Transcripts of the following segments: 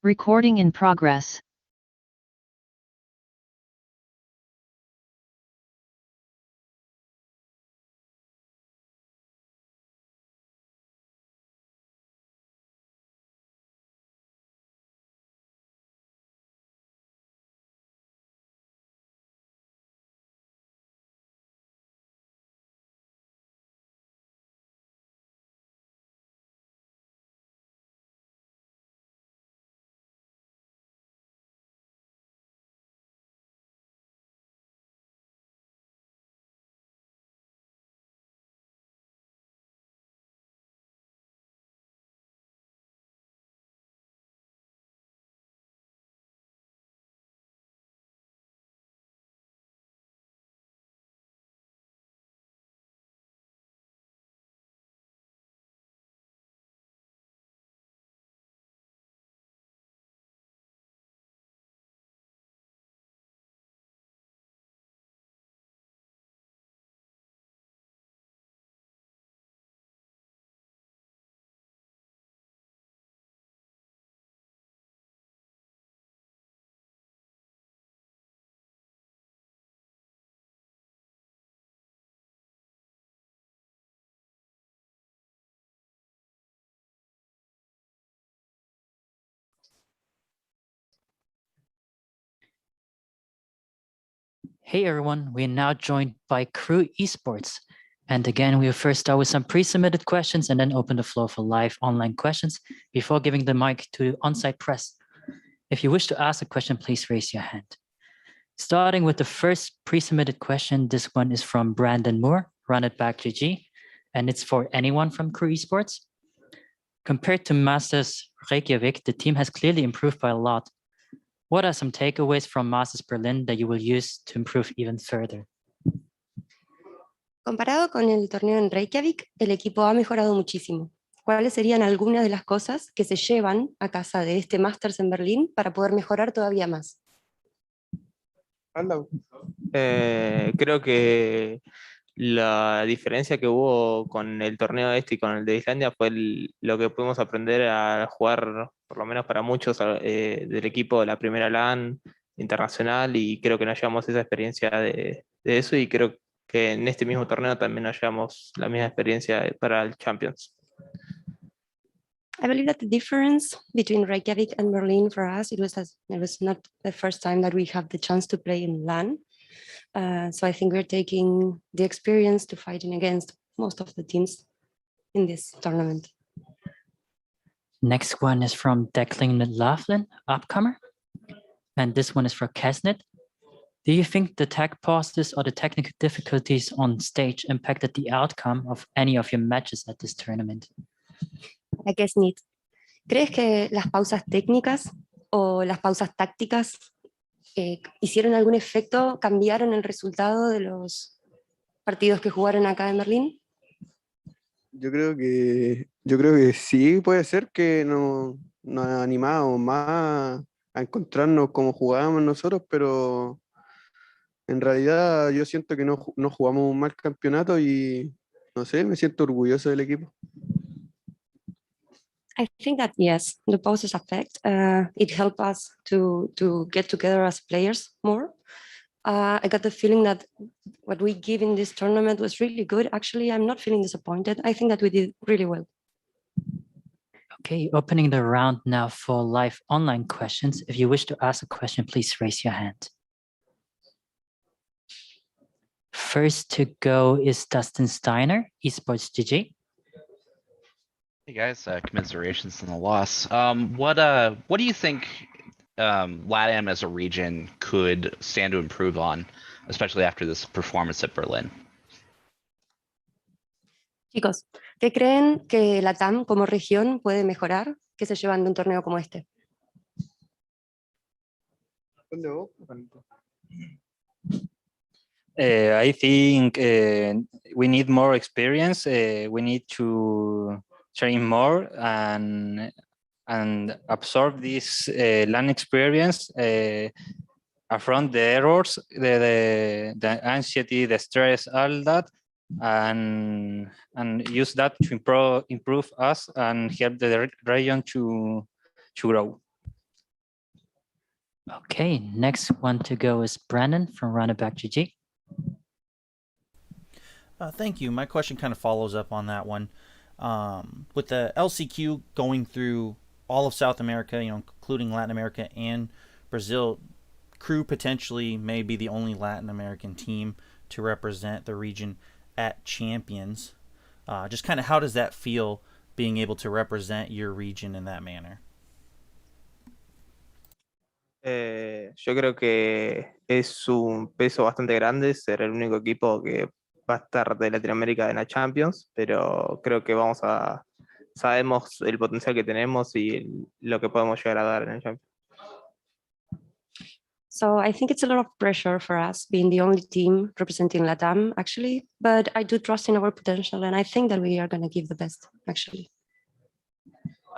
Recording in progress. Hey everyone, we are now joined by KRÜ Esports. And again, we will first start with some pre-submitted questions and then open the floor for live online questions before giving the mic to on-site press. If you wish to ask a question, please raise your hand. Starting with the first pre-submitted question, this one is from Brandon Moore, Run It Back GG, and it's for anyone from KRÜ Esports. Compared to Masters Reykjavik, the team has clearly improved by a lot. What are some takeaways from Masters Berlin that you will use to improve even further? Comparado con el torneo en Reykjavik, el equipo ha mejorado muchísimo. ¿Cuáles serían algunas de las cosas que se llevan a casa de este Masters en Berlín para poder mejorar todavía más? Creo que la diferencia que hubo con el torneo este y con el de Islandia fue lo que pudimos aprender a jugar, por lo menos para muchos del equipo de la primera LAN internacional, y creo que nos llevamos esa experiencia de eso, y creo que en este mismo torneo también nos llevamos la misma experiencia para el Champions. I believe that the difference between Reykjavik and Berlin for us, it was not the first time that we have the chance to play in LAN. So I think we're taking the experience to fighting against most of the teams in this tournament. Next one is from Declan Laughlin, upcomer. And this one is for Kesnet. Do you think the tech pauses or the technical difficulties on stage impacted the outcome of any of your matches at this tournament? ¿A qué Snit? ¿Crees que las pausas técnicas o las pausas tácticas hicieron algún efecto, cambiaron el resultado de los partidos que jugaron acá en Berlín? Yo creo que sí, puede ser que nos animamos más a encontrarnos como jugábamos nosotros, pero en realidad yo siento que no jugamos un mal campeonato y no sé, me siento orgulloso del equipo. I think that yes, the pauses affect. It helped us to get together as players more. I got the feeling that what we give in this tournament was really good. Actually, I'm not feeling disappointed. I think that we did really well. Okay, opening the round now for live online questions. If you wish to ask a question, please raise your hand. First to go is Dustin Steiner, Esports GG. Hey guys, commiserations on the loss. What do you think LATAM as a region could stand to improve on, especially after this performance at Berlin? Chicos, ¿qué creen que LATAM como región puede mejorar? ¿Qué se llevan de un torneo como este? I think we need more experience. We need to train more and absorb this LAN experience, affront the errors, the anxiety, the stress, all that, and use that to improve us and help the region to grow. Okay, next one to go is Brandon from Runaback GG. Thank you. My question kind of follows up on that one. With the LCQ going through all of South America, including Latin America and Brazil, KRÜ potentially may be the only Latin American team to represent the region at Champions. Just kind of how does that feel, being able to represent your region in that manner? Yo creo que es un peso bastante grande ser el único equipo que va a estar de Latinoamérica en la Champions, pero creo que sabemos el potencial que tenemos y lo que podemos llegar a dar en el Champions. So I think it's a lot of pressure for us being the only team representing LATAM, actually, but I do trust in our potential and I think that we are going to give the best, actually.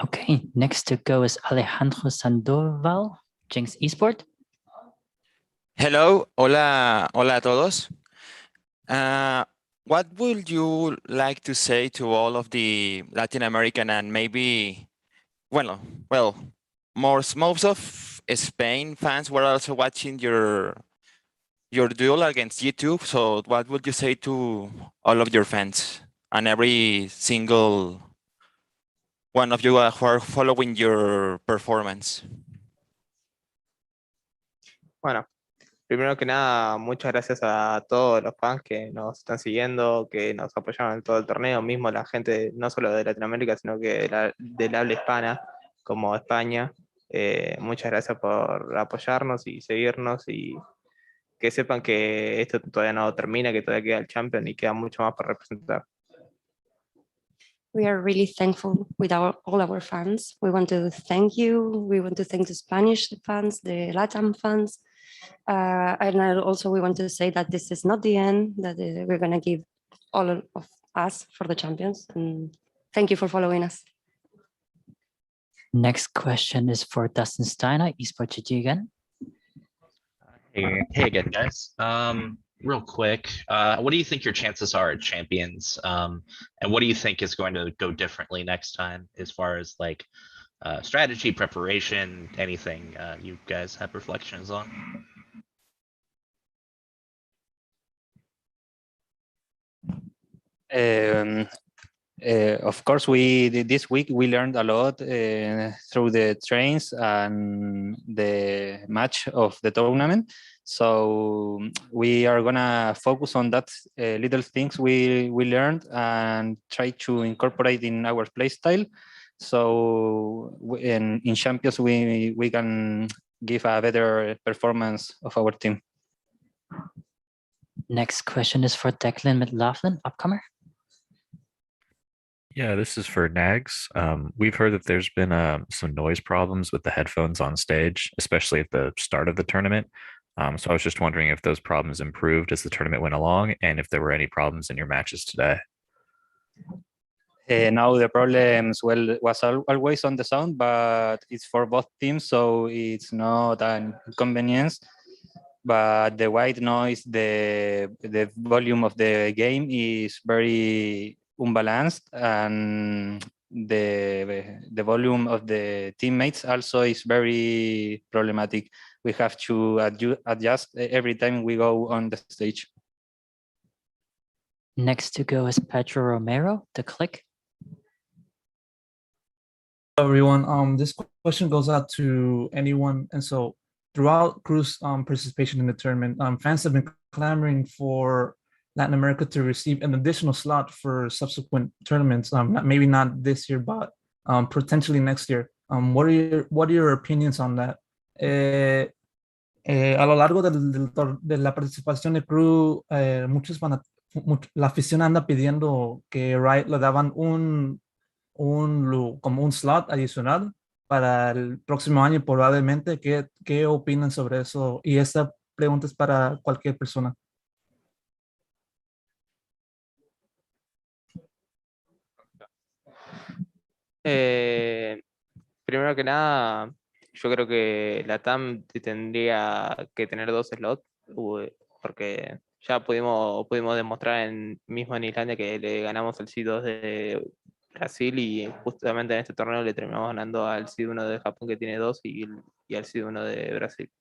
Okay, next to go is Alejandro Sandoval, Jinx Esport. Hello, hola, hola a todos. What would you like to say to all of the Latin American and maybe, most of Spain fans were also watching your duel against G2. So what would you say to all of your fans and every single one of you who are following your performance? Bueno, primero que nada, muchas gracias a todos los fans que nos están siguiendo, que nos apoyaron en todo el torneo, mismo la gente no solo de Latinoamérica, sino que del habla hispana, como España. Muchas gracias por apoyarnos y seguirnos y que sepan que esto todavía no termina, que todavía queda el Champion y queda mucho más por representar. We are really thankful with all our fans. We want to thank you. We want to thank the Spanish fans, the LATAM fans. And also we want to say that this is not the end, that we're going to give all of us for the champions. And thank you for following us. Next question is for Dustin Steiner, Esport GG again. Hey again, guys. Real quick, what do you think your chances are at Champions? And what do you think is going to go differently next time as far as like strategy, preparation, anything you guys have reflections on? Of course, this week we learned a lot through the trains and the match of the tournament. So we are gonna focus on that little things we learned and try to incorporate in our play style. So in Champions we can give a better performance of our team. Next question is for Declan McLaughlin, upcomer. Yeah, this is for Nags. We've heard that there's been some noise problems with the headphones on stage, especially at the start of the tournament. So I was just wondering if those problems improved as the tournament went along and if there were any problems in your matches today. Now the problems was always on the sound, but it's for both teams, so it's not an inconvenience. But the white noise, the volume of the game is very unbalanced, and the volume of the teammates also is very problematic. We have to adjust every time we go on the stage. Next to go is Pedro Romero, The Click. Hello, everyone. This question goes out to anyone. And so throughout KRÜ's participation in the tournament, fans have been clamoring for Latin America to receive an additional slot for subsequent tournaments. Maybe not this year, but potentially next year. What are your opinions on that? A lo largo de la participación de KRÜ, la afición anda pidiendo que Riot le daban como un slot adicional para el próximo año probablemente. ¿Qué opinan sobre eso? Y esta pregunta es para cualquier persona. Primero que nada, yo creo que la TAM tendría que tener 2 slots, porque ya pudimos demostrar mismo en Islandia que le ganamos al C2 de Brasil y justamente en este torneo le terminamos ganando al C1 de Japón que tiene 2 y al C1 de Brasil.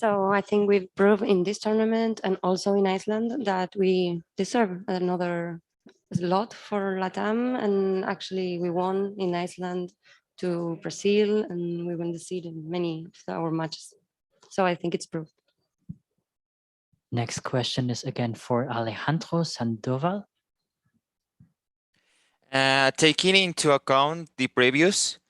So I think we've proved in this tournament and also in Iceland that we deserve another slot for LATAM. And actually we won in Iceland to Brazil and we won the seed in many of our matches. So I think it's proved. Next question is again for Alejandro Sandoval. Taking into account the previous,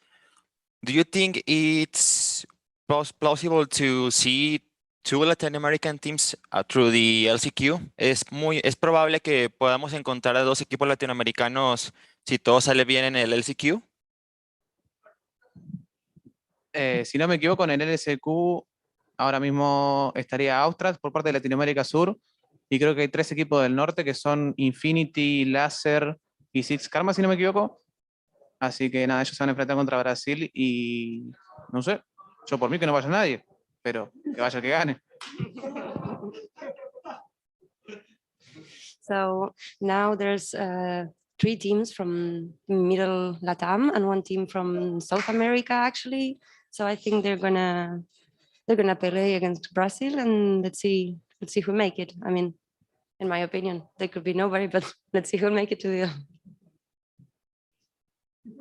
do you think it's plausible to see two Latin American teams through the LCQ? Es probable que podamos encontrar a dos equipos latinoamericanos si todo sale bien en el LCQ. Si no me equivoco, en el LSQ ahora mismo estaría Austras por parte de Latinoamérica Sur y creo que hay 3 equipos del norte que son Infinity, Laser y Six Karma, si no me equivoco. Así que nada, ellos se van a enfrentar contra Brasil y no sé, yo por mí que no vaya nadie, pero que vaya el que gane. So now there's 3 teams from Middle Latam and 1 team from South America, actually. So I think they're gonna play against Brazil, and let's see who make it. I mean, in my opinion, there could be nobody, but let's see who'll make it to the.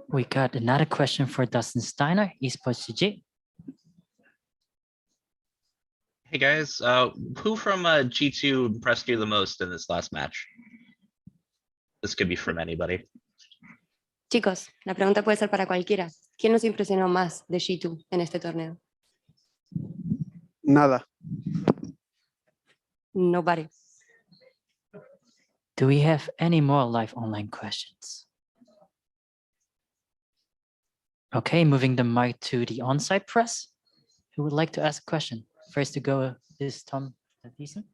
We got another question for Dustin Steiner, Esports GG. Hey guys, who from G2 impressed you the most in this last match? This could be from anybody. Chicos, la pregunta puede ser para cualquiera. ¿Quién nos impresionó más de G2 en este torneo? Nada. Nobody. Do we have any more live online questions? Okay, moving the mic to the on-site press. Who would like to ask a question? First to go is Tom Thiessen.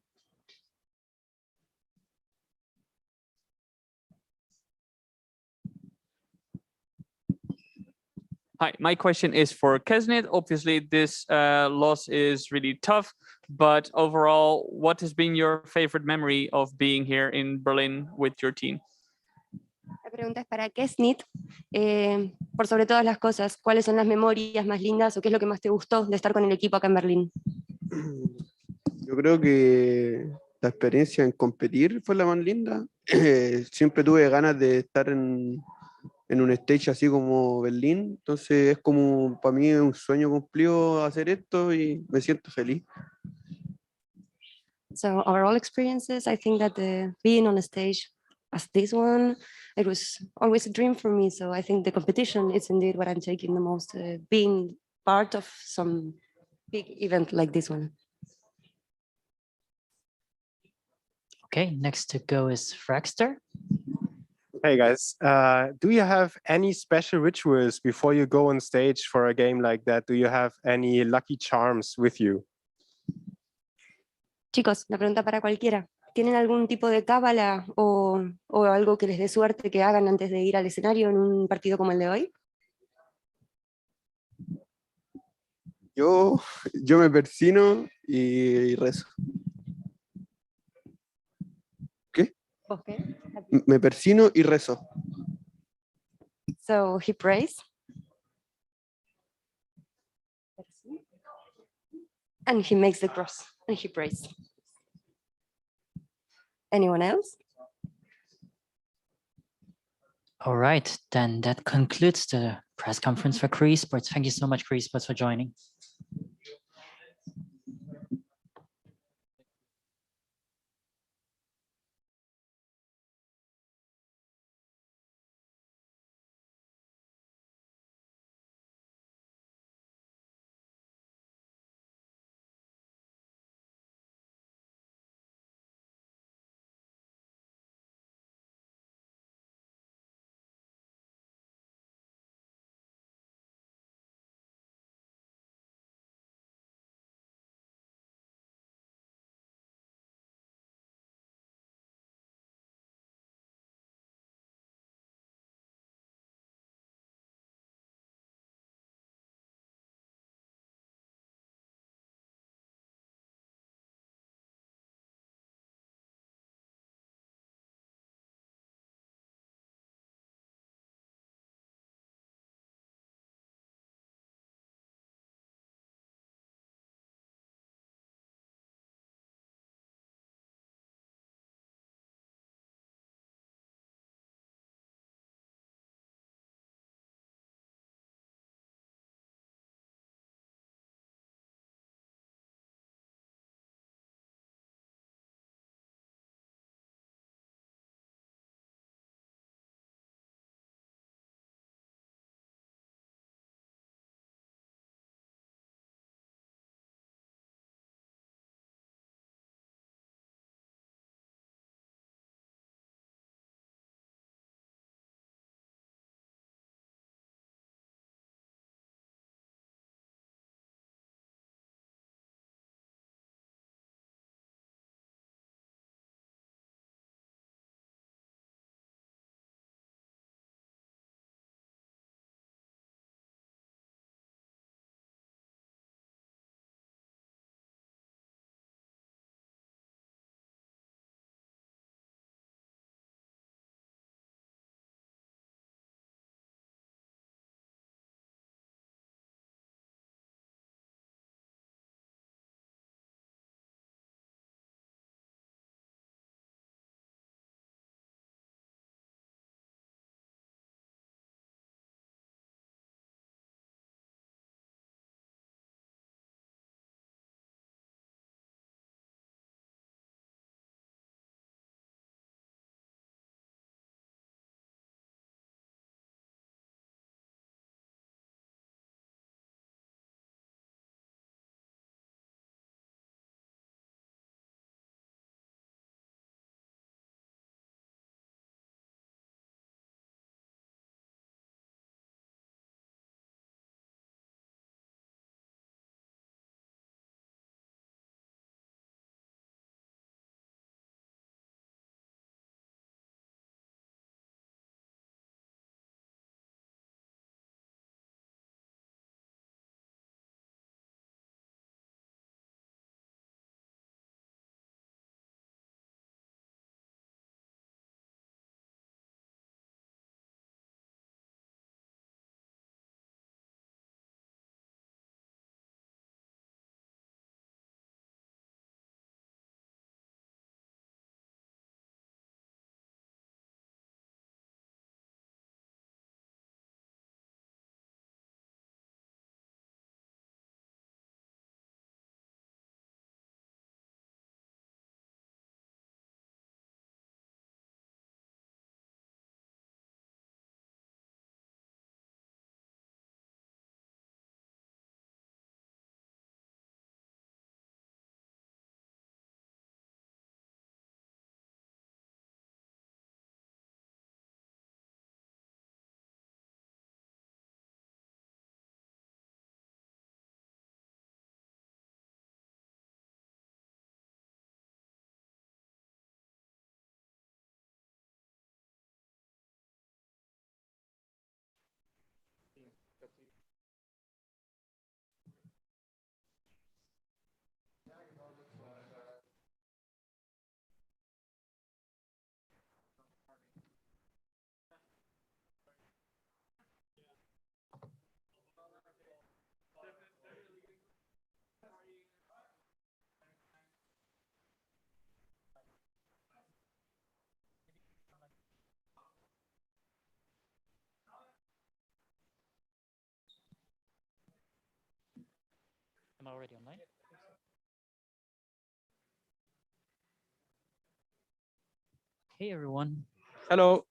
Hi, my question is for Kesnet. Obviously, this loss is really tough, but overall, what has been your favorite memory of being here in Berlin with your team? La pregunta es para Kesnit. Por sobre todas las cosas, ¿cuáles son las memorias más lindas o qué es lo que más te gustó de estar con el equipo acá en Berlín? Yo creo que la experiencia en competir fue la más linda. Siempre tuve ganas de estar en un stage así como Berlín, entonces es como para mí un sueño cumplido hacer esto y me siento feliz. So overall experiences, I think that being on a stage as this one, it was always a dream for me. So I think the competition is indeed what I'm taking the most, being part of some big event like this one. Okay, next to go is Fraxter. Hey guys, do you have any special rituals before you go on stage for a game like that? Do you have any lucky charms with you? Chicos, la pregunta para cualquiera. ¿Tienen algún tipo de cábala o algo que les dé suerte que hagan antes de ir al escenario en un partido como el de hoy? Yo me persino y rezo. ¿Qué? ¿Vos qué? Me persino y rezo. So he prays. And he makes the cross and he prays. Anyone else? All right, then that concludes the press conference for KRÜ Esports. Thank you so much, KRÜ Esports, for joining. already online? Hey everyone. Hello.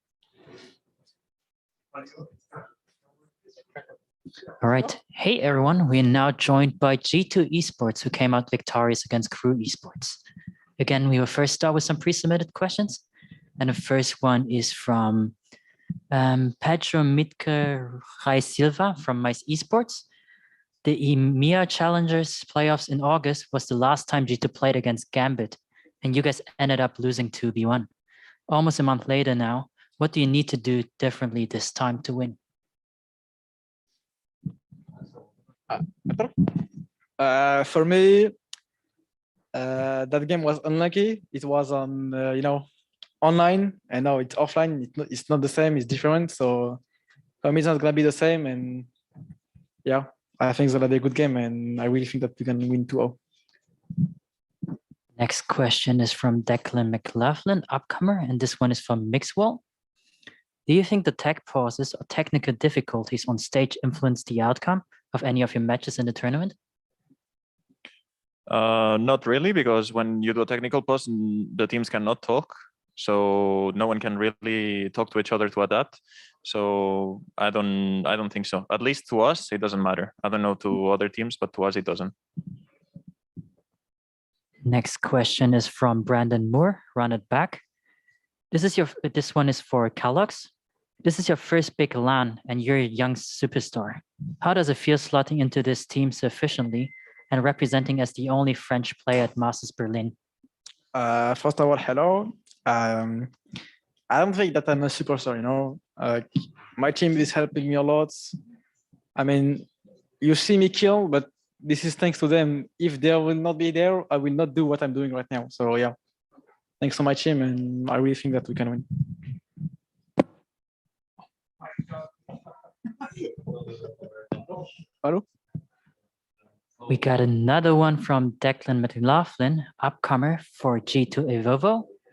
All right. Hey everyone. We are now joined by G2 Esports, who came out victorious against KRÜ Esports. Again, we will first start with some pre-submitted questions. And the first one is from Pedro Mitke Rai Silva from Mice Esports. The EMEA Challengers playoffs in August was the last time G2 played against Gambit, and you guys ended up losing 2v1. Almost a month later now, what do you need to do differently this time to win? For me, that game was unlucky. It was on, online, and now it's offline. It's not the same. It's different. So for me, it's not gonna be the same. And yeah, I think it's gonna be a good game, and I really think that we can win 2-0. Next question is from Declan McLaughlin, upcomer, and this one is from Mixwell. Do you think the tech pauses or technical difficulties on stage influence the outcome of any of your matches in the tournament? Not really, because when you do a technical pause, the teams cannot talk, so no one can really talk to each other to adapt. So I don't think so. At least to us, it doesn't matter. I don't know to other teams, but to us, it doesn't. Next question is from Brandon Moore. Run it back. This one is for Calox. This is your first big LAN, and you're a young superstar. How does it feel slotting into this team so efficiently and representing as the only French player at Masters Berlin? First of all, hello. I don't think that I'm a superstar, my team is helping me a lot. I mean, you see me kill, but this is thanks to them. If they will not be there, I will not do what I'm doing right now. So yeah, thanks to my team, and I really think that we can win. Hello? We got another one from Declan McLaughlin, upcomer for G2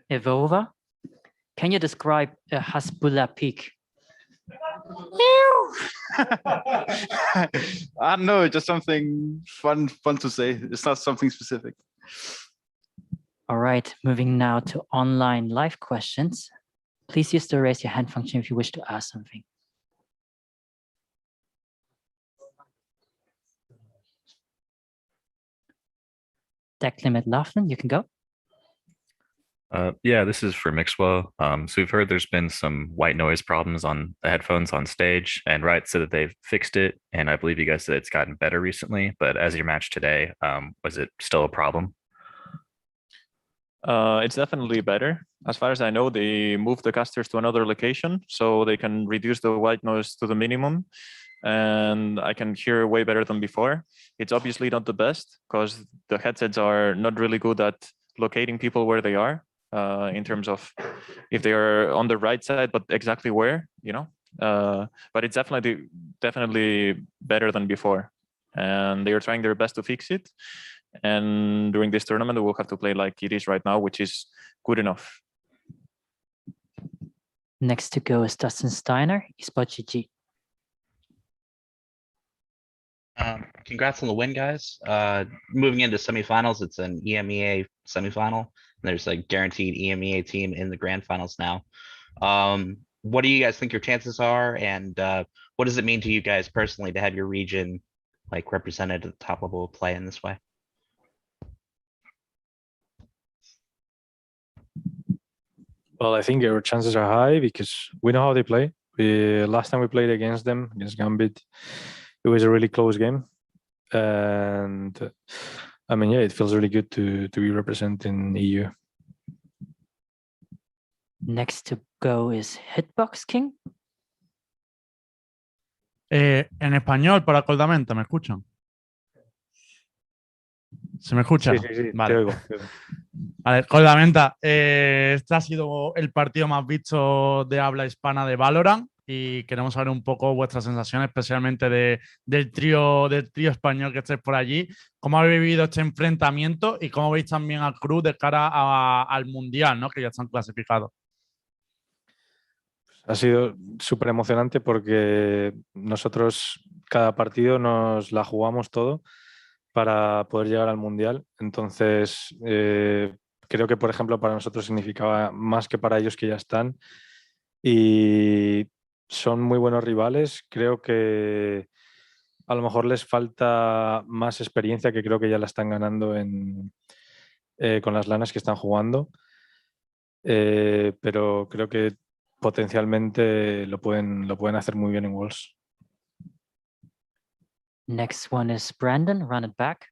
Evova. Can you describe a Hasbulla peak? I don't know, just something fun to say. It's not something specific. All right, moving now to online live questions. Please use the raise your hand function if you wish to ask something. Declan McLaughlin, you can go. Yeah, this is for Mixwell. So we've heard there's been some white noise problems on the headphones on stage, and Riot said that they've fixed it, and I believe you guys said it's gotten better recently. But as your match today, was it still a problem? It's definitely better. As far as I know, they moved the casters to another location so they can reduce the white noise to the minimum, and I can hear way better than before. It's obviously not the best because the headsets are not really good at locating people where they are, in terms of if they are on the right side, but exactly where, but it's definitely better than before, and they are trying their best to fix it. And during this tournament, we'll have to play like it is right now, which is good enough. Next to go is Dustin Steiner, Esports GG. Congrats on the win, guys. Moving into semifinals, it's an EMEA semifinal. There's a guaranteed EMEA team in the grand finals now. What do you guys think your chances are, and what does it mean to you guys personally to have your region represented at the top level of play in this way? Well, I think our chances are high because we know how they play. Last time we played against them, against Gambit, it was a really close game. And I mean, yeah, it feels really good to be representing EU. Next to go is Hitbox King. En español, para Coldamenta, ¿me escuchan? ¿Se me escucha? Sí, vale. te oigo. Vale, Coldamenta, este ha sido el partido más visto de habla hispana de Valorant y queremos saber un poco vuestras sensaciones, especialmente del trío español que estáis por allí. ¿Cómo habéis vivido este enfrentamiento y cómo veis también al KRÜ de cara al Mundial, ¿no? Que ya están clasificados? Ha sido súper emocionante porque nosotros cada partido nos la jugamos todo para poder llegar al Mundial. Entonces, creo que, por ejemplo, para nosotros significaba más que para ellos que ya están. Y son muy buenos rivales. Creo que a lo mejor les falta más experiencia, que creo que ya la están ganando con las lanas que están jugando. Pero creo que potencialmente lo pueden hacer muy bien en Worlds. Next one is Brandon, run it back.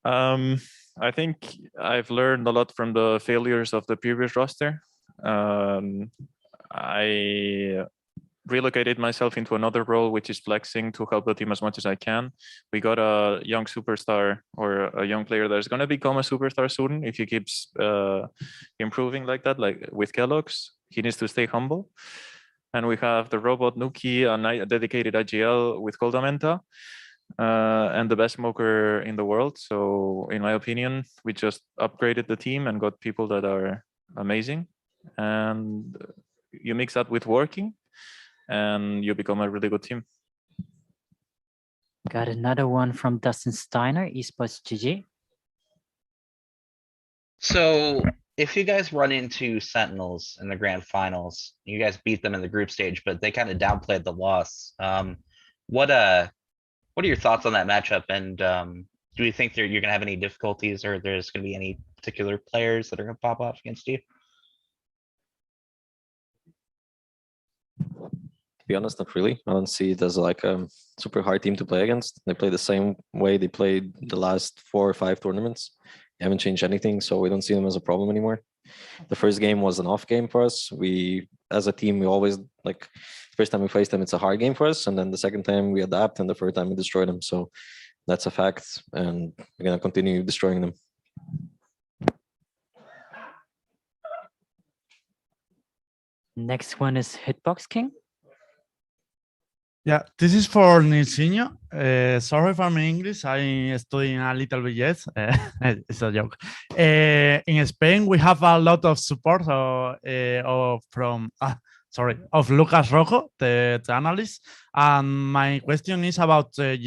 I think I've learned a lot from the failures of the previous roster. I relocated myself into another role, which is flexing, to help the team as much as I can. We got a young superstar, or a young player that's going to become a superstar soon if he keeps improving like that, like with Kellogg's. He needs to stay humble. And we have the robot Nuki, a dedicated IGL with Coldamenta. And the best smoker in the world. So in my opinion, we just upgraded the team and got people that are amazing. And you mix that with working and you become a really good team. Got another one from Dustin Steiner, Esports GG. So if you guys run into Sentinels in the grand finals, you guys beat them in the group stage, but they kind of downplayed the loss. What are your thoughts on that matchup? And do you think you're going to have any difficulties, or there's going to be any particular players that are going to pop off against you? To be honest, not really. I don't see it as like a super hard team to play against. They play the same way they played the last 4 or 5 tournaments. They haven't changed anything, so we don't see them as a problem anymore. The first game was an off game for us. We, as a team, we always, like, first time we face them, it's a hard game for us. And then the second time we adapt, and the third time we destroy them. So that's a fact. And we're going to continue destroying them. Next one is Hitbox King. Yeah, this is for Nilsinho. Sorry if I'm English. I'm studying a little bit yet. It's a joke. In Spain, we have a lot of support of Lucas Rojo, the analyst. And my question is about the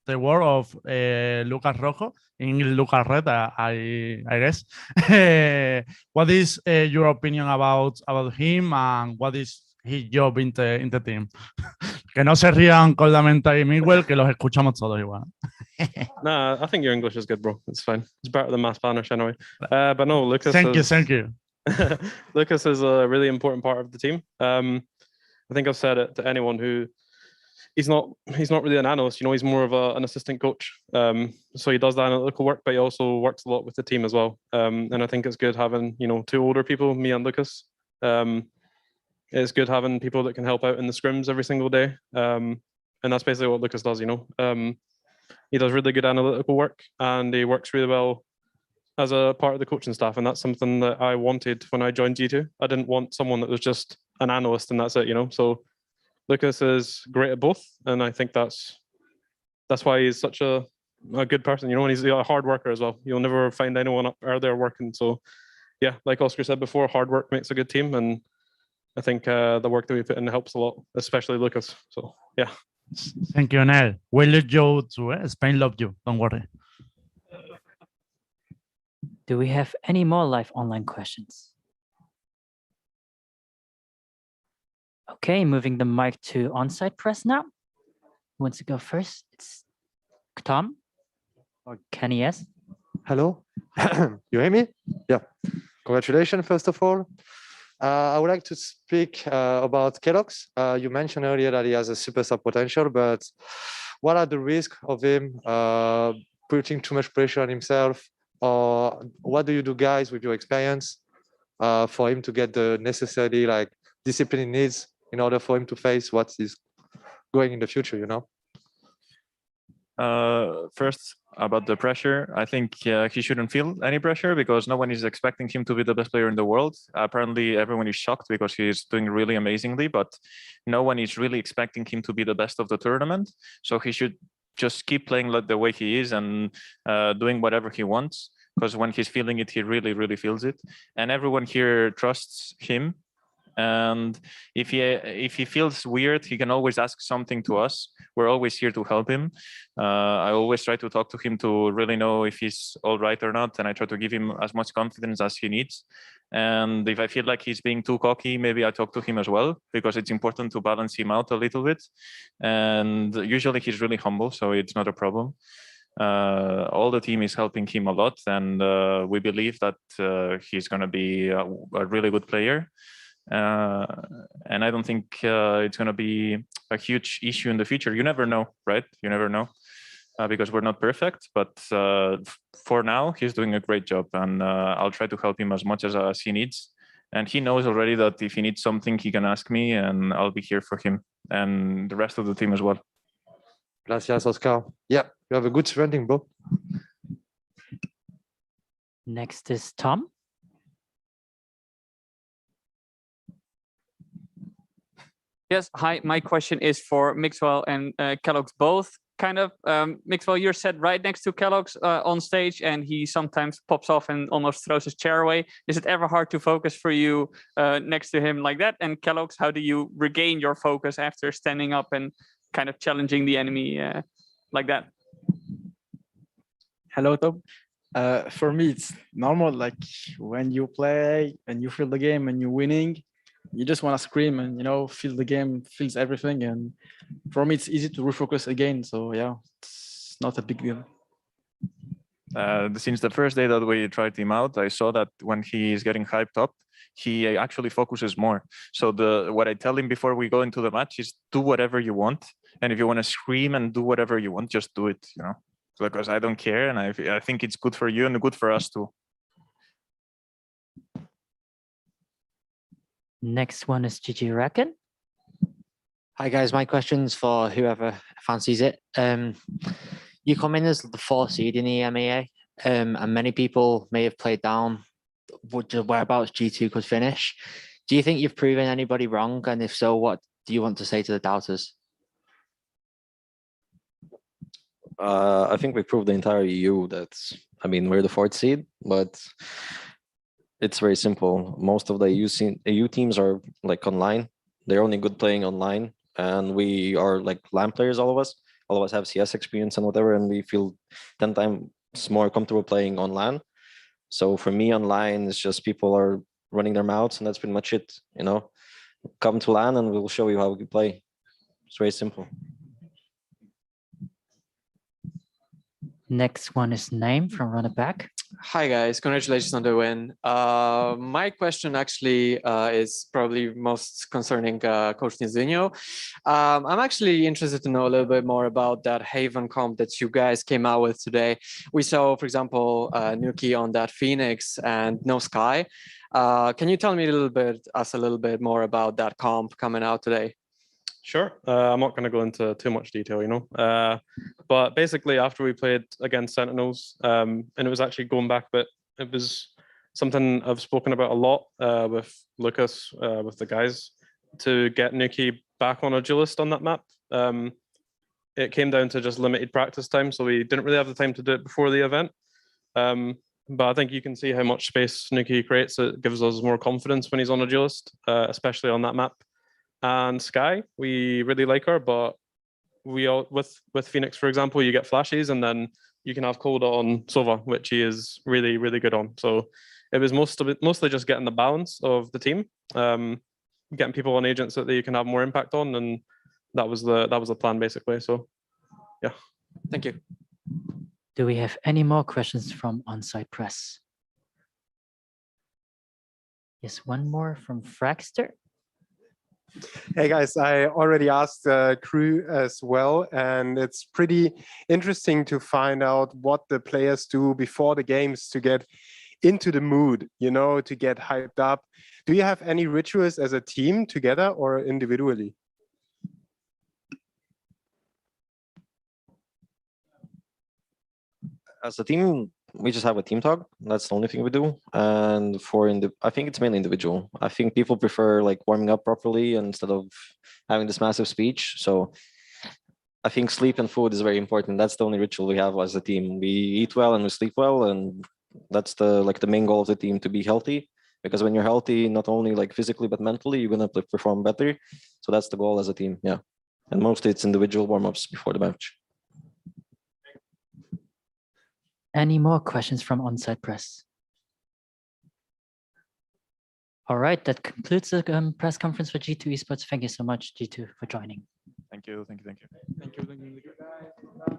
word of Lucas Rojo, in English Lucas Red, I guess. What is your opinion about him, and what is his job in the team? Que no se rían con la mente y Miguel, que los escuchamos todos igual. Nah, I think your English is good, bro. It's fine. It's better than my Spanish anyway. But no, Lucas. Thank you. Lucas is a really important part of the team. I think I've said it to anyone who he's not really an analyst. You know, he's more of an assistant coach. So he does the analytical work, but he also works a lot with the team as well. And I think it's good having 2 older people, me and Lucas. It's good having people that can help out in the scrims every single day. And that's basically what Lucas does, He does really good analytical work, and he works really well as a part of the coaching staff. And that's something that I wanted when I joined G2. I didn't want someone that was just an analyst and that's it, So Lucas is great at both. And I think that's why he's such a good person, and he's a hard worker as well. You'll never find anyone up there working. So yeah, like Oscar said before, hard work makes a good team. And I think the work that we put in helps a lot, especially Lucas. So yeah. Thank you, Nel. We love you too. Spain loves you. Don't worry. Do we have any more live online questions? Okay, moving the mic to on-site press now. Who wants to go first? It's Tom or Kenny S. Hello, you hear me? Yeah. Congratulations, first of all. I would like to speak about Kellogg's. You mentioned earlier that he has a superstar potential, but what are the risks of him putting too much pressure on himself? Or what do you do, guys, with your experience for him to get the necessary discipline he needs in order for him to face what is going in the future, First, about the pressure, I think he shouldn't feel any pressure because no one is expecting him to be the best player in the world. Apparently, everyone is shocked because he's doing really amazingly, but no one is really expecting him to be the best of the tournament. So he should just keep playing like the way he is and doing whatever he wants, because when he's feeling it, he really, really feels it. And everyone here trusts him. And if he feels weird, he can always ask something to us. We're always here to help him. I always try to talk to him to really know if he's all right or not, and I try to give him as much confidence as he needs. And if I feel like he's being too cocky, maybe I talk to him as well, because it's important to balance him out a little bit. And usually he's really humble, so it's not a problem. All the team is helping him a lot, and we believe that he's going to be a really good player. And I don't think it's going to be a huge issue in the future. You never know, right? You never know, because we're not perfect. But for now, he's doing a great job, and I'll try to help him as much as he needs. And he knows already that if he needs something, he can ask me, and I'll be here for him and the rest of the team as well. Gracias, Oscar. Yeah, you have a good surrounding, bro. Next is Tom. Yes, hi. My question is for Mixwell and Kellogg's both. Kind of, Mixwell, you're set right next to Kellogg's on stage, and he sometimes pops off and almost throws his chair away. Is it ever hard to focus for you next to him like that? And Kellogg's, how do you regain your focus after standing up and kind of challenging the enemy like that? Hello, Tom. For me, it's normal. Like when you play and you feel the game and you're winning, you just want to scream and feel the game, feels everything. And for me, it's easy to refocus again. So yeah, it's not a big deal. Since the first day that we tried him out, I saw that when he's getting hyped up, he actually focuses more. So what I tell him before we go into the match is do whatever you want. And if you want to scream and do whatever you want, just do it, because I don't care. And I think it's good for you and good for us too. Next one is Gigi Racken. Hi guys, my question's for whoever fancies it. You come in as the 4th seed in the EMEA, and many people may have played down whereabouts G2 could finish. Do you think you've proven anybody wrong? And if so, what do you want to say to the doubters? I think we proved the entire EU that, we're the 4th seed, but it's very simple. Most of the EU teams are like online. They're only good playing online, and we are like LAN players, all of us. All of us have CS experience and whatever, and we feel 10 times more comfortable playing on LAN. So for me, online, it's just people are running their mouths, and that's pretty much it. Come to LAN, and we'll show you how we play. It's very simple. Next one is Naim from Run It Back. Hi guys, congratulations on the win. My question actually is probably most concerning Coach Nizinho. I'm actually interested to know a little bit more about that Haven comp that you guys came out with today. We saw, for example, Nuki on that Phoenix and no Sky. Can you tell me a little bit more about that comp coming out today? Sure. I'm not going to go into too much detail, but basically after we played against Sentinels, and it was actually going back, but it was something I've spoken about a lot with Lucas, with the guys, to get Nuki back on a duelist on that map. It came down to just limited practice time, so we didn't really have the time to do it before the event. But I think you can see how much space Nuki creates. It gives us more confidence when he's on a duelist, especially on that map. And Sky, we really like her, but we all with Phoenix, for example, you get flashes, and then you can have Coda on Sova, which he is really, really good on. So it was mostly just getting the balance of the team, getting people on agents that you can have more impact on, and that was the plan basically. So yeah. Thank you. Do we have any more questions from on-site press? Yes, one more from Fraxter. Hey guys, I already asked KRÜ as well, and it's pretty interesting to find out what the players do before the games to get into the mood, to get hyped up. Do you have any rituals as a team together or individually? As a team, we just have a team talk. That's the only thing we do. And I think it's mainly individual. I think people prefer like warming up properly instead of having this massive speech. So I think sleep and food is very important. That's the only ritual we have as a team. We eat well and we sleep well, and that's the main goal of the team, to be healthy. Because when you're healthy, not only like physically but mentally, you're gonna perform better. So that's the goal as a team. Yeah, and mostly it's individual warm-ups before the match. Any more questions from on-site press? All right, that concludes the press conference for G2 Esports. Thank you so much, G2, for joining. Thank you. Thank you. Thank you. Thank you.